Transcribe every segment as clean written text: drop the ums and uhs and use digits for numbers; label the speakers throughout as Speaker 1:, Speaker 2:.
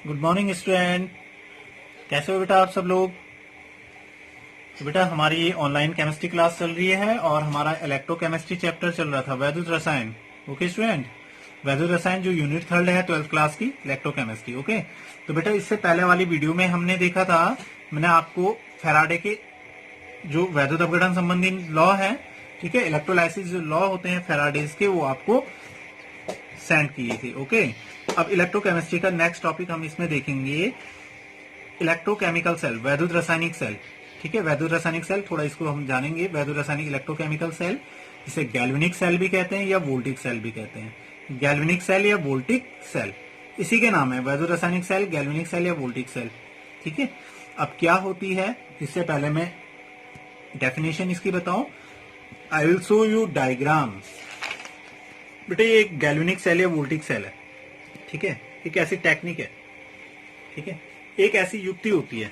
Speaker 1: Good morning student. कैसे हो बेटा आप सब लोग? तो बेटा हमारी ऑनलाइन केमिस्ट्री क्लास चल रही है और हमारा इलेक्ट्रोकेमिस्ट्री चैप्टर चल रहा था, वैद्युत रसायन। ओके स्टूडेंट, वैद्युत रसायन जो यूनिट 3 है 12th क्लास की इलेक्ट्रोकेमिस्ट्री। ओके, तो बेटा इससे पहले वाली वीडियो में हमने देखा था, मैंने आपको फैराडे के जो वैद्युत अपघटन संबंधी लॉ है, ठीक है, इलेक्ट्रोलाइसिस जो लॉ होते हैं फैराडेज के, वो आपको सेंड किए थे। ओके, अब इलेक्ट्रोकेमिस्ट्री का नेक्स्ट टॉपिक हम इसमें देखेंगे इलेक्ट्रोकेमिकल सेल, वैद्युत रासायनिक सेल। ठीक है, वैद्युत रासायनिक सेल थोड़ा इसको हम जानेंगे। वैद्युत रासायनिक इलेक्ट्रोकेमिकल सेल, जिसे गैल्वेनिक सेल भी कहते हैं या वोल्टिक सेल भी कहते हैं। गैल्वेनिक सेल या वोल्टिक सेल इसी के नाम है, वैद्युत रासायनिक सेल, गैल्वेनिक सेल या वोल्टिक सेल। ठीक है, अब क्या होती है इससे पहले मैं डेफिनेशन इसकी बताऊं। I will show you diagram. बेटे ये एक गैल्वेनिक सेल या वोल्टिक सेल है, ठीक है, एक ऐसी टेक्निक है, ठीक है, एक ऐसी युक्ति होती है,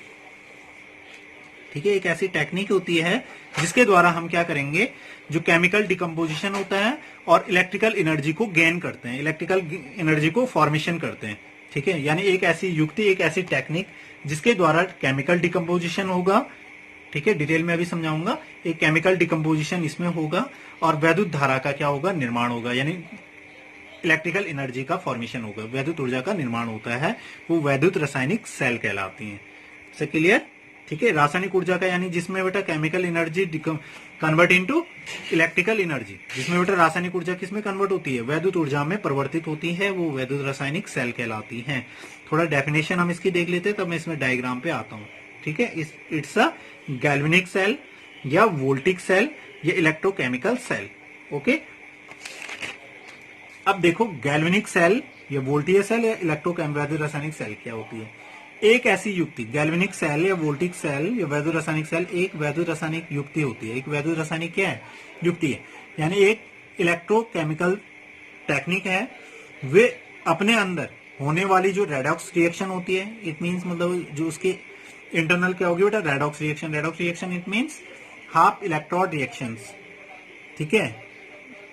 Speaker 1: ठीक है, एक ऐसी टेक्निक होती है जिसके द्वारा हम क्या करेंगे, जो केमिकल डिकम्पोजिशन होता है और इलेक्ट्रिकल एनर्जी को गेन करते हैं, इलेक्ट्रिकल एनर्जी को फॉर्मेशन करते हैं। ठीक है, यानी एक ऐसी युक्ति, एक ऐसी टेक्निक जिसके द्वारा केमिकल डिकम्पोजिशन होगा। ठीक है, डिटेल में अभी समझाऊंगा। एक केमिकल डिकम्पोजिशन इसमें होगा और वैद्युत धारा का क्या होगा, निर्माण होगा, यानी इलेक्ट्रिकल एनर्जी का फॉर्मेशन होगा, वैद्युत ऊर्जा का निर्माण होता है, वो वैद्युत रासायनिक सेल कहलाती हैं। से क्लियर? ठीक है, रासायनिक ऊर्जा का यानी जिसमें बेटा chemical energy convert into electrical energy, जिसमें बेटा रासायनिक ऊर्जा किसमें कन्वर्ट होती है, वैद्युत ऊर्जा में परिवर्तित होती है, वो वैद्युत रासायनिक सेल कहलाती हैं। थोड़ा डेफिनेशन हम इसकी देख लेते हैं, तब मैं इसमें डायग्राम पे आता हूँ। ठीक है, इट्स अ गैल्वेनिक सेल या वोल्टिक सेल या इलेक्ट्रोकेमिकल सेल। ओके, अब देखो गैल्वेनिक सेल या वोल्टीय सेल या इलेक्ट्रोवैद्युत रासायनिक सेल क्या होती है। एक ऐसी युक्ति, गैल्वेनिक सेल या वोल्टिक सेल या वैद्युत रासायनिक सेल एक वैद्युत रासायनिक युक्ति होती है। एक वैद्युत रासायनिक क्या है, युक्ति है, यानी एक इलेक्ट्रोकेमिकल टेक्निक है। वे अपने अंदर होने वाली जो रेडॉक्स रिएक्शन होती है, इट मीन्स मतलब जो उसके इंटरनल क्या होगी बेटा, redox reaction. Redox reaction it means half electron reactions, ठीक है,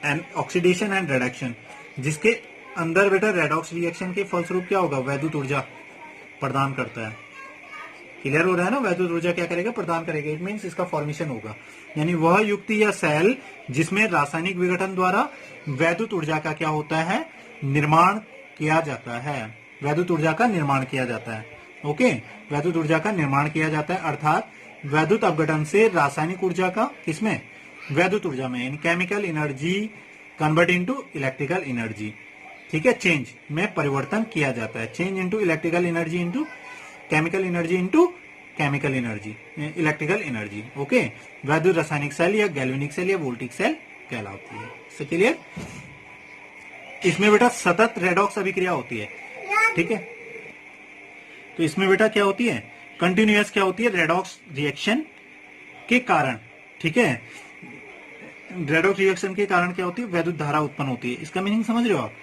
Speaker 1: एंड ऑक्सीडेशन एंड रिडक्शन, जिसके अंदर बेटा रेडॉक्स रिएक्शन के फलस्वरूप क्या होगा, वैद्युत ऊर्जा प्रदान करता है। क्लियर हो रहा है ना, वैद्युत ऊर्जा क्या करेगा, प्रदान करेगा, इट मीन्स इसका फॉर्मेशन होगा। यानी वह युक्ति या सेल जिसमें रासायनिक विघटन द्वारा वैद्युत ऊर्जा का क्या होता है, निर्माण किया जाता है, वैद्युत ऊर्जा का निर्माण किया जाता है। ओके, वैद्युत ऊर्जा का निर्माण किया जाता है, अर्थात वैद्युत अपघटन से रासायनिक ऊर्जा का किसमें, वैद्युत ऊर्जा में, यानी chemical energy convert into electrical energy. ठीक है, चेंज में परिवर्तन किया जाता है, change into electrical energy into chemical energy into chemical energy, electrical energy. Okay, वैद्युत रासायनिक सेल या गैल्वेनिक सेल या वोल्टिक सेल कहलाती है। So clear? इसमें बेटा सतत रेडॉक्स अभिक्रिया होती है। ठीक है, तो इसमें बेटा क्या होती है, कंटिन्यूअस क्या होती है, रेडॉक्स रिएक्शन के कारण। ठीक है, रेडॉक्स रिएक्शन के कारण क्या होती है, वैद्युत धारा उत्पन्न होती है। इसका मीनिंग समझ रहे हो आप?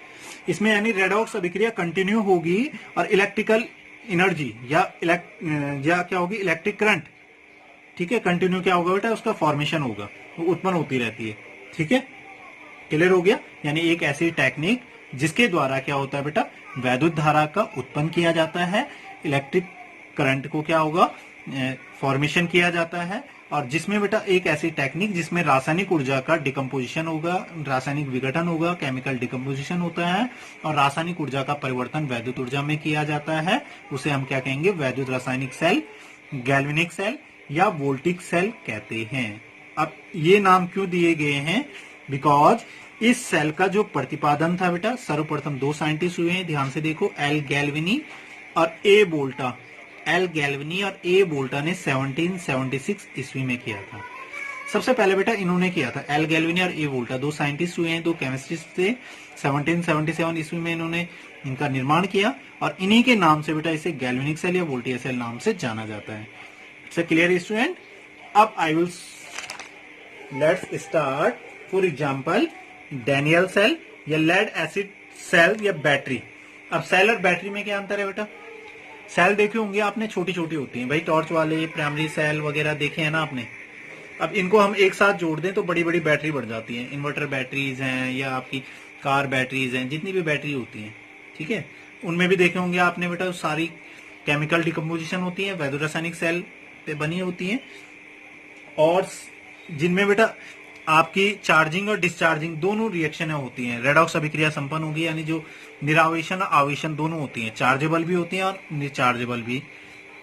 Speaker 1: इसमें यानी रेडॉक्स अभिक्रिया कंटिन्यू होगी और इलेक्ट्रिकल एनर्जी या क्या होगी, इलेक्ट्रिक करंट, ठीक है, कंटिन्यू क्या होगा बेटा, उसका फॉर्मेशन होगा, वो उत्पन्न होती रहती है। ठीक है, क्लियर हो गया? यानी एक ऐसी टेक्निक जिसके द्वारा क्या होता है बेटा, वैद्युत धारा का उत्पन्न किया जाता है, इलेक्ट्रिक करंट को क्या होगा, फॉर्मेशन किया जाता है, और जिसमें बेटा एक ऐसी टेक्निक जिसमें रासायनिक ऊर्जा का डिकम्पोजिशन होगा, रासायनिक विघटन होगा, केमिकल डिकम्पोजिशन होता है और रासायनिक ऊर्जा का परिवर्तन वैद्युत ऊर्जा में किया जाता है, उसे हम क्या कहेंगे, वैद्युत रासायनिक सेल, गैल्वेनिक सेल या वोल्टिक सेल कहते हैं। अब ये नाम क्यों दिए गए हैं, बिकॉज इस सेल का जो प्रतिपादन था बेटा, सर्वप्रथम 2 साइंटिस्ट हुए हैं, ध्यान से देखो, एल गैल्वेनी और ए बोल्टा। एल गैल्वेनी और ए बोल्टा ने 1776 ईस्वी में किया था। सबसे पहले बेटा इन्होंने किया था, एल गैल्वेनी और ए बोल्टा, 2 साइंटिस्ट हुए हैं, 2 केमिस्ट्रिस्ट थे। 1777 ईस्वी में इन्होंने इनका निर्माण किया और इन्हीं के नाम से बेटा इसे गैल्वेनिक सेल या वोल्टिक सेल नाम से जाना जाता है। It's clear student? अब I will let's start. For example Daniel cell या लेड एसिड सेल या बैटरी। अब सेल और बैटरी में क्या अंतर है बेटा? सेल देखे होंगे आपने, छोटी छोटी होती हैं भाई, टॉर्च वाले प्राइमरी सेल वगैरह देखे हैं ना आपने। अब इनको हम एक साथ जोड़ दें तो बड़ी बड़ी बैटरी बढ़ जाती है, इन्वर्टर बैटरीज हैं या आपकी कार बैटरीज हैं, जितनी भी बैटरी होती हैं, ठीक है। उनमें भी देखे होंगे आपने बेटा, सारी केमिकल डिकम्पोजिशन होती है, वैद्युत रासायनिक सेल पे बनी होती है, और जिनमें बेटा आपकी चार्जिंग और डिस्चार्जिंग दोनों रिएक्शन होती हैं, रेडॉक्स अभिक्रिया संपन्न होगी, यानी जो निरावेशन और आवेशन दोनों होती हैं, चार्जेबल भी होती हैं और डिस्चार्जेबल भी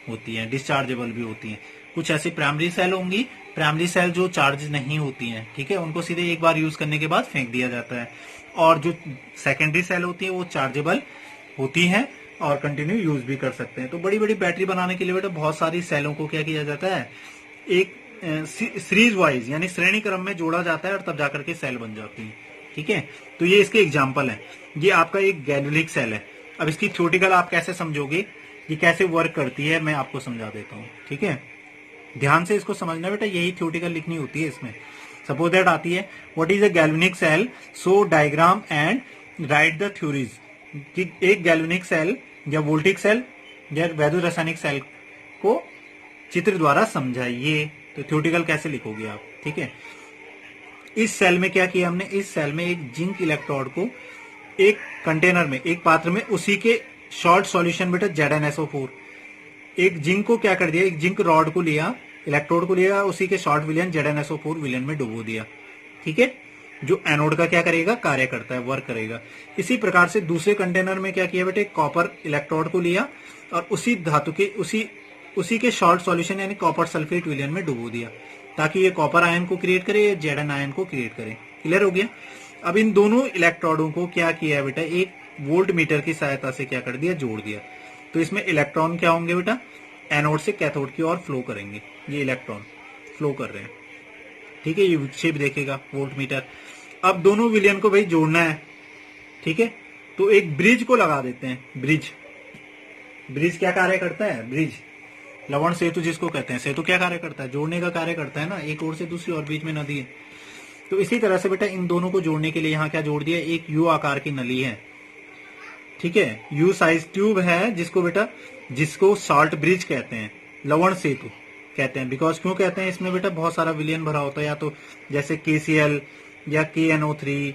Speaker 1: होती हैं, डिस्चार्जेबल भी होती हैं। कुछ ऐसी प्राइमरी सेल होंगी, प्राइमरी सेल जो चार्ज नहीं होती हैं, ठीक है, उनको सीधे एक बार यूज करने के बाद फेंक दिया जाता है, और जो सेकेंडरी सेल होती है वो चार्जेबल होती हैं और कंटिन्यू यूज भी कर सकते हैं। तो बड़ी बड़ी बैटरी बनाने के लिए बेटा बहुत सारी सेलों को क्या किया जाता है, एक सीरीज वाइज यानी श्रेणी क्रम में जोड़ा जाता है और तब जाकर के सेल बन जाती है, ठीक है। तो ये इसके एग्जाम्पल है। ये आपका एक गैल्वेनिक सेल है। अब इसकी थ्योरेटिकल आप कैसे समझोगे, ये कैसे वर्क करती है, मैं आपको समझा देता हूँ, ठीक है। ध्यान से इसको समझना बेटा, यही थ्योरेटिकल लिखनी होती है इसमें। सपोज दैट आती है, what is a galvanic cell, so diagram and write the theories. कि एक गैल्वेनिक सेल या वोल्टिक सेल या वैद्युत रासायनिक सेल को चित्र द्वारा समझाइए। तो थ्योरेटिकल कैसे लिखोगे आप, ठीक है। इस सेल में क्या किया हमने, इस सेल में एक जिंक इलेक्ट्रोड को एक कंटेनर में, एक पात्र में, उसी के शॉर्ट सॉल्यूशन बेटा ZnSO4, एक जिंक को क्या कर दिया, एक जिंक रॉड को लिया, इलेक्ट्रोड को लिया, उसी के शॉर्ट विलयन ZnSO4 विलयन में डुबो दिया, ठीक है। जो एनोड का क्या करेगा, कार्य करता है, वर्क करेगा। इसी प्रकार से दूसरे कंटेनर में क्या किया बेटे, कॉपर इलेक्ट्रोड को लिया और उसी धातु के उसी के शॉर्ट सॉल्यूशन यानी कॉपर सल्फेट विलयन में डुबो दिया, ताकि ये कॉपर आयन को क्रिएट करे या Zn आयन को क्रिएट करे। क्लियर हो गया। अब इन दोनों इलेक्ट्रोडों को क्या किया है बेटा, एक वोल्ट मीटर की सहायता से क्या कर दिया, जोड़ दिया। तो इसमें इलेक्ट्रॉन क्या होंगे बेटा, एनोड से कैथोड की ओर फ्लो करेंगे। ये इलेक्ट्रॉन फ्लो कर रहे हैं, ठीक है। ये विक्षेप देखेगा वोल्ट मीटर। अब दोनों विलयन को भाई जोड़ना है, ठीक है। तो एक ब्रिज को लगा देते हैं। ब्रिज क्या कार्य करता है, ब्रिज लवण सेतु जिसको कहते हैं, सेतु क्या कार्य करता है, जोड़ने का कार्य करता है ना, एक ओर से दूसरी और बीच में नदी है। तो इसी तरह से बेटा इन दोनों को जोड़ने के लिए यहाँ क्या जोड़ दिया, एक यू आकार की नली है, ठीक है। यू साइज ट्यूब है, जिसको सॉल्ट ब्रिज कहते हैं, लवण सेतु कहते हैं। बिकॉज क्यों कहते हैं, इसमें बेटा बहुत सारा विलयन भरा होता है, या तो जैसे KCl या KNO3,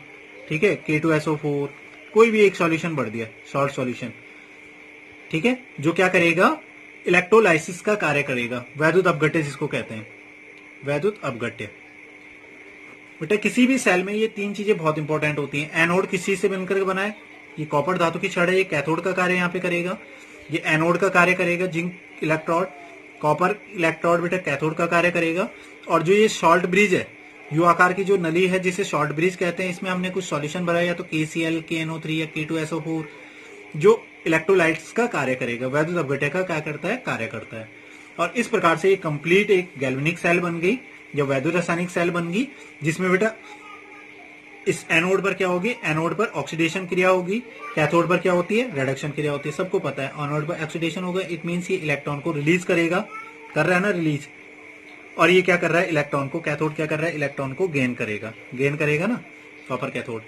Speaker 1: ठीक है, K2SO4, कोई भी एक सॉल्यूशन भर दिया, सॉल्ट सॉल्यूशन, ठीक है, जो क्या करेगा, इलेक्ट्रोलाइसिस का कार्य करेगा। वैद्युत अपघट्य जिसको कहते हैं, वैद्युत अपघट्य। बेटा किसी भी सेल में ये तीन चीजें बहुत इंपॉर्टेंट होती हैं। एनोड किस चीज से बनकर बना है, ये कॉपर धातु की छड़ है, ये कैथोड का कार्य यहाँ पे करेगा। ये एनोड का कार्य करेगा, जिंक इलेक्ट्रोड, कॉपर इलेक्ट्रोड बेटा कैथोड का कार्य करेगा। और जो ये शॉर्ट ब्रिज है, यू आकार की जो नली है जिसे शॉर्ट ब्रिज कहते हैं, इसमें हमने कुछ सॉल्यूशन भरा, या तो KCl, KNO3 या K2SO4, जो इलेक्ट्रोलाइट्स का कार्य करेगा, वैद्युत अपघट्य का क्या करता है, कार्य करता है। और इस प्रकार से ये कंप्लीट एक गैल्वेनिक सेल बन गई या वैद्युत रासायनिक सेल बन गई, जिसमें बेटा इस एनोड पर क्या होगी, एनोड पर ऑक्सीडेशन क्रिया होगी, कैथोड पर क्या होती है, रिडक्शन क्रिया होती है। सबको पता है एनोड पर ऑक्सीडेशन होगा, इट मींस ये इलेक्ट्रॉन को रिलीज करेगा, कर रहा है ना रिलीज, और ये क्या कर रहा है, इलेक्ट्रॉन को, कैथोड क्या कर रहा है, इलेक्ट्रॉन को गेन करेगा ना, कॉपर कैथोड।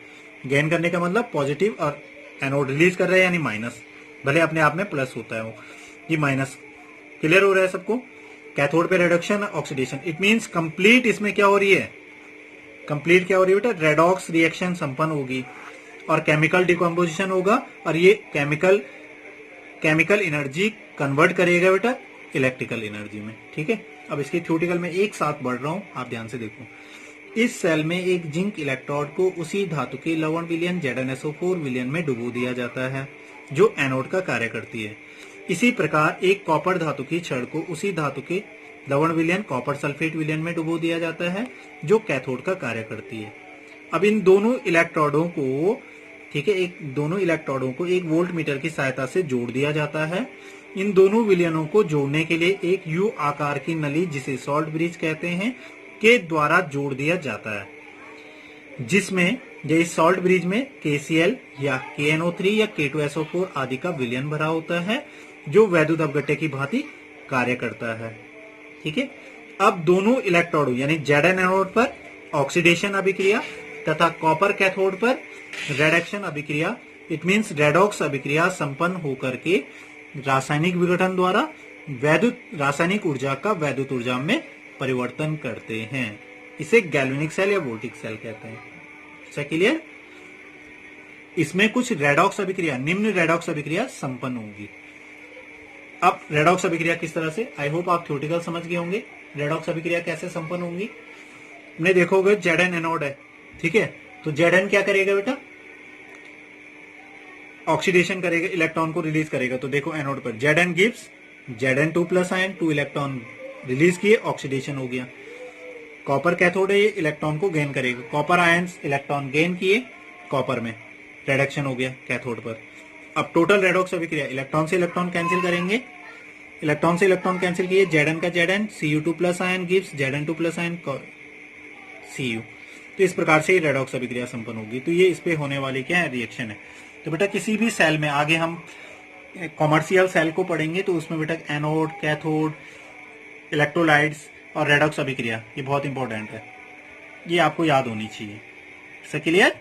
Speaker 1: गेन करने का मतलब पॉजिटिव, और एनोड रिलीज कर रहा है यानी माइनस, भले अपने आप में प्लस होता है वो, ये माइनस। क्लियर हो रहा है सबको। कैथोड पे reduction, oxidation, it means complete इसमें क्या हो रही है, कंप्लीट क्या हो रही है बेटा, रेडॉक्स रिएक्शन संपन्न होगी और केमिकल डिकम्पोजिशन होगा, और ये केमिकल एनर्जी कन्वर्ट करेगा बेटा इलेक्ट्रिकल एनर्जी में, ठीक है। अब इसकी थ्योरेटिकल में एक साथ बढ़ रहा हूं, आप ध्यान से देखो। इस सेल में एक जिंक इलेक्ट्रोड को उसी धातु के लवण विलयन ZnSO4 विलयन में डुबो दिया जाता है, जो एनोड का कार्य करती है। इसी प्रकार एक कॉपर धातु की छड़ को उसी धातु के लवण विलयन कॉपर सल्फेट विलयन में डुबो दिया जाता है, जो कैथोड का कार्य करती है। अब इन दोनों इलेक्ट्रोडों को, ठीक है, दोनों इलेक्ट्रोडों को एक वोल्ट मीटर की सहायता से जोड़ दिया जाता है। इन दोनों विलयनों को जोड़ने के लिए एक यू आकार की नली, जिसे सॉल्ट ब्रिज कहते हैं, के द्वारा जोड़ दिया जाता है, जिसमें इस सॉल्ट ब्रिज में KCl या KNO3 या K2SO4 आदि का विलयन भरा होता है, जो वैद्युत अपघट्य की भांति कार्य करता है, ठीक है। अब दोनों इलेक्ट्रोडों यानी Zn एनोड पर ऑक्सीडेशन अभिक्रिया तथा कॉपर कैथोड पर रिडक्शन अभिक्रिया, इट मींस रेडॉक्स अभिक्रिया संपन्न होकर के रासायनिक विघटन द्वारा वैद्युत रासायनिक ऊर्जा का वैद्युत ऊर्जा में परिवर्तन करते हैं। इसे गैल्वेनिक सेल या वोल्टिक सेल कहते हैं। क्लियर। इसमें कुछ रेडॉक्स अभिक्रिया, निम्न रेडॉक्स अभिक्रिया संपन्न होगी। अब रेडॉक्स अभिक्रिया किस तरह से, आई होप आप थ्योरेटिकल समझ गए होंगे रेडॉक्स अभिक्रिया कैसे संपन्न होंगी। हमने देखोगे Zn एनोड है, ठीक है, तो Zn क्या करेगा बेटा, ऑक्सीडेशन करेगा, इलेक्ट्रॉन को रिलीज करेगा। तो देखो एनोड पर Zn gives Zn2 plus ion, 2 electron release किए, ऑक्सीडेशन हो गया। कॉपर कैथोड है, ये इलेक्ट्रॉन को गेन करेगा, कॉपर आयंस इलेक्ट्रॉन गेन किए, कॉपर में रिडक्शन हो गया कैथोड पर। अब टोटल रेडॉक्स अभिक्रिया, इलेक्ट्रॉन से इलेक्ट्रॉन कैंसिल करेंगे, इलेक्ट्रॉन से इलेक्ट्रॉन कैंसिल किए, Zn का Zn, Cu2 plus ion gives Zn2 plus ion Cu। तो इस प्रकार से रेडॉक्स अभिक्रिया संपन्न होगी। तो ये इस पे होने वाली क्या है, रिएक्शन है। तो बेटा किसी भी सेल में, आगे हम कॉमर्शियल सेल को पढ़ेंगे तो उसमें बेटा एनोड, कैथोड, इलेक्ट्रोलाइट्स और रेडॉक्स अभिक्रिया ये बहुत इंपॉर्टेंट है, ये आपको याद होनी चाहिए। क्लियर?